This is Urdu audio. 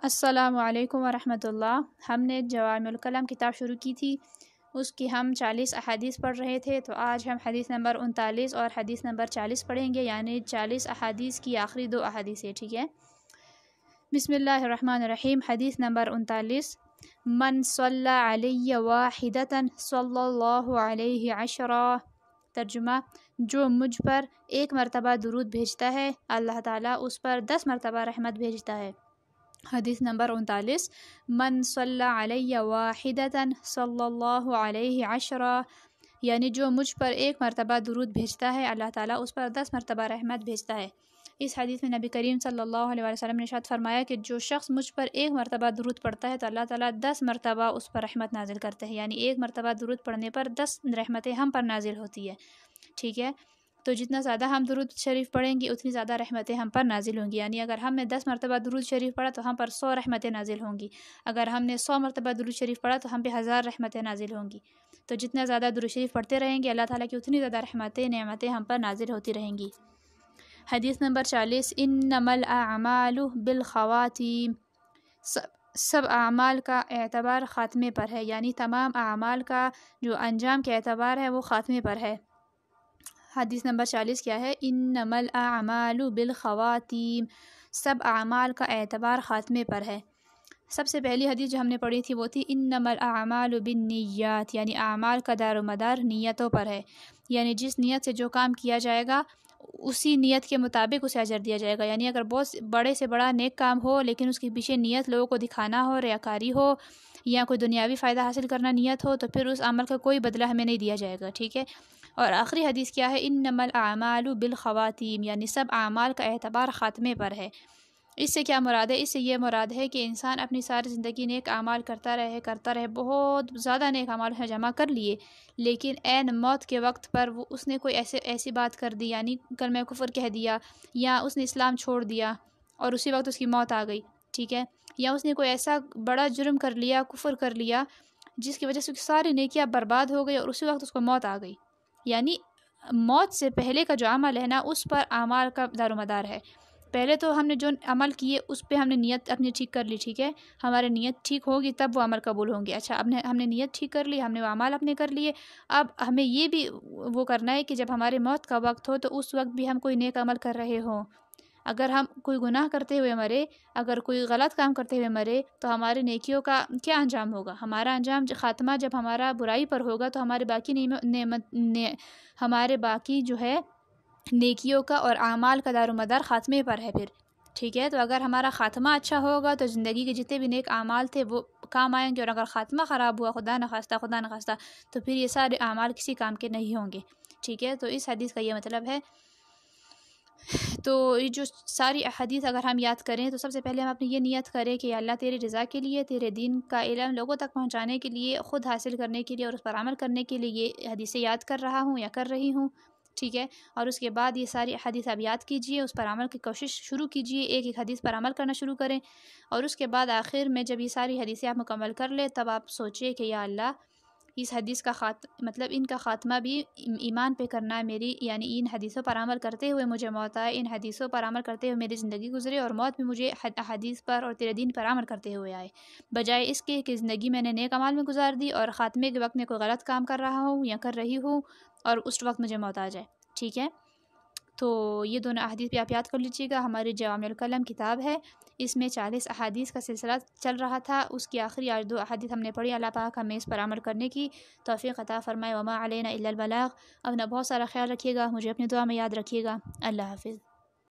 السلام علیکم ورحمۃ اللہ۔ ہم نے جوامع الکلم کتاب شروع کی تھی، اس کی ہم 40 احادیث پڑھ رہے تھے، تو آج ہم حدیث نمبر 39 اور حدیث نمبر 40 پڑھیں گے، یعنی 40 احادیث کی آخری 2 احادیث ہے، ٹھیک ہے۔ بسم اللہ الرحمن الرحیم۔ حدیث نمبر 39، من صلی علی واحدۃ صلی اللہ علیہ عشرہ۔ ترجمہ: جو مجھ پر ایک مرتبہ درود بھیجتا ہے، اللہ تعالیٰ اس پر 10 مرتبہ رحمت بھیجتا ہے۔ حدیث نمبر 39، من صلی علی واحدۃ صلی اللہ علیہ عشرہ، یعنی جو مجھ پر ایک مرتبہ درود بھیجتا ہے، اللہ تعالیٰ اس پر 10 مرتبہ رحمت بھیجتا ہے۔ اس حدیث میں نبی کریم صلی اللہ علیہ وسلم نے ارشاد فرمایا کہ جو شخص مجھ پر ایک مرتبہ درود پڑھتا ہے تو اللہ تعالیٰ 10 مرتبہ اس پر رحمت نازل کرتے ہیں، یعنی ایک مرتبہ درود پڑھنے پر 10 رحمتیں ہم پر نازل ہوتی ہے، ٹھیک ہے۔ تو جتنا زیادہ ہم درود شریف پڑھیں گے اتنی زیادہ رحمتیں ہم پر نازل ہوں گی، یعنی اگر ہم نے 10 مرتبہ درود شریف پڑھا تو ہم پر 100 رحمتیں نازل ہوں گی، اگر ہم نے 100 مرتبہ درود شریف پڑھا تو ہم پہ 1000 رحمتیں نازل ہوں گی۔ تو جتنا زیادہ درود شریف پڑھتے رہیں گے اللہ تعالیٰ کی اتنی زیادہ رحمتیں نعمتیں ہم پر نازل ہوتی رہیں گی۔ حدیث نمبر 40، انما الاعمال بالخواتیم۔ سب اعمال کا اعتبار خاتمے پر ہے، یعنی تمام اعمال کا جو انجام کے اعتبار ہے وہ خاتمے پر ہے۔ حدیث نمبر 40 کیا ہے؟ انما الاعمال بالخواتیم، سب اعمال کا اعتبار خاتمے پر ہے۔ سب سے پہلی حدیث جو ہم نے پڑھی تھی وہ تھی انما الاعمال بالنیات، یعنی اعمال کا دار و مدار نیتوں پر ہے، یعنی جس نیت سے جو کام کیا جائے گا اسی نیت کے مطابق اسے اجر دیا جائے گا، یعنی اگر بہت بڑے سے بڑا نیک کام ہو لیکن اس کے پیچھے نیت لوگوں کو دکھانا ہو، ریاکاری ہو، یا کوئی دنیاوی فائدہ حاصل کرنا نیت ہو، تو پھر اس عمل کا کوئی بدلہ ہمیں نہیں دیا جائے گا، ٹھیک ہے۔ اور آخری حدیث کیا ہے؟ انما الاعمال بالخواتیم، یعنی سب اعمال کا اعتبار خاتمے پر ہے۔ اس سے کیا مراد ہے؟ اس سے یہ مراد ہے کہ انسان اپنی ساری زندگی نیک اعمال کرتا رہے، بہت زیادہ نیک اعمال ہے جمع کر لیے، لیکن عین موت کے وقت پر اس نے کوئی ایسی بات کر دی، یعنی کلمہ کفر کہہ دیا، یا اس نے اسلام چھوڑ دیا اور اسی وقت اس کی موت آ گئی، ٹھیک ہے، یا اس نے کوئی ایسا بڑا جرم کر لیا، کفر کر لیا، جس کی وجہ سے ساری نیکیاں برباد ہو گئی اور اسی وقت اس کو موت آ گئی، یعنی موت سے پہلے کا جو عمل ہے نا اس پر اعمال کا دار و مدار ہے۔ پہلے تو ہم نے جو عمل کیے اس پہ ہم نے نیت اپنی ٹھیک کر لی، ٹھیک ہے، ہماری نیت ٹھیک ہوگی تب وہ عمل قبول ہوں گے۔ اچھا، ہم نے نیت ٹھیک کر لی، ہم نے وہ اعمال اپنے کر لیے، اب ہمیں یہ بھی وہ کرنا ہے کہ جب ہمارے موت کا وقت ہو تو اس وقت بھی ہم کوئی نیک عمل کر رہے ہوں۔ اگر ہم کوئی گناہ کرتے ہوئے مرے، اگر کوئی غلط کام کرتے ہوئے مرے تو ہمارے نیکیوں کا کیا انجام ہوگا؟ ہمارا انجام خاتمہ جب ہمارا برائی پر ہوگا تو ہمارے باقی جو ہے نیکیوں کا اور اعمال کا دار و مدار خاتمے پر ہے پھر، ٹھیک ہے۔ تو اگر ہمارا خاتمہ اچھا ہوگا تو زندگی کے جتنے بھی نیک اعمال تھے وہ کام آئیں گے، اور اگر خاتمہ خراب ہوا، خدا نخواستہ، تو پھر یہ سارے اعمال کسی کام کے نہیں ہوں گے، ٹھیک ہے۔ تو اس حدیث کا یہ مطلب ہے۔ تو یہ جو ساری احادیث اگر ہم یاد کریں تو سب سے پہلے ہم اپنی یہ نیت کریں کہ اللہ تیری رضا کے لیے، تیرے دین کا علم لوگوں تک پہنچانے کے لیے، خود حاصل کرنے کے لیے اور اس پر عمل کرنے کے لیے یہ حدیثیں یاد کر رہا ہوں یا کر رہی ہوں، ٹھیک ہے۔ اور اس کے بعد یہ ساری احادیث آپ یاد کیجئے، اس پر عمل کی کوشش شروع کیجئے، ایک ایک حدیث پر عمل کرنا شروع کریں، اور اس کے بعد آخر میں جب یہ ساری حدیثیں آپ مکمل کر لیں تب آپ سوچئے کہ یا اللہ اس حدیث کا مطلب ان کا خاتمہ بھی ایمان پہ کرنا ہے میری، یعنی ان حدیثوں پر عمل کرتے ہوئے مجھے موت آئے، ان حدیثوں پر عمل کرتے ہوئے میری زندگی گزرے، اور موت بھی مجھے حدیث پر اور تیرے دین پر عمل کرتے ہوئے آئے، بجائے اس کے کہ زندگی میں نے نیک اعمال میں گزار دی اور خاتمے کے وقت میں کوئی غلط کام کر رہا ہوں یا کر رہی ہوں اور اس وقت مجھے موت آ جائے، ٹھیک ہے۔ تو یہ دونوں احادیث بھی آپ یاد کر لیجیے گا۔ ہماری جوامع الکلم کتاب ہے، اس میں 40 احادیث کا سلسلہ چل رہا تھا، اس کی آخری آج 2 احادیث ہم نے پڑھی۔ اللہ پاک ہمیں اس پر عمل کرنے کی توفیق عطا فرمائے۔ وما علینا الا البلاغ۔ اپنا بہت سارا خیال رکھیے گا، مجھے اپنی دعا میں یاد رکھیے گا۔ اللہ حافظ۔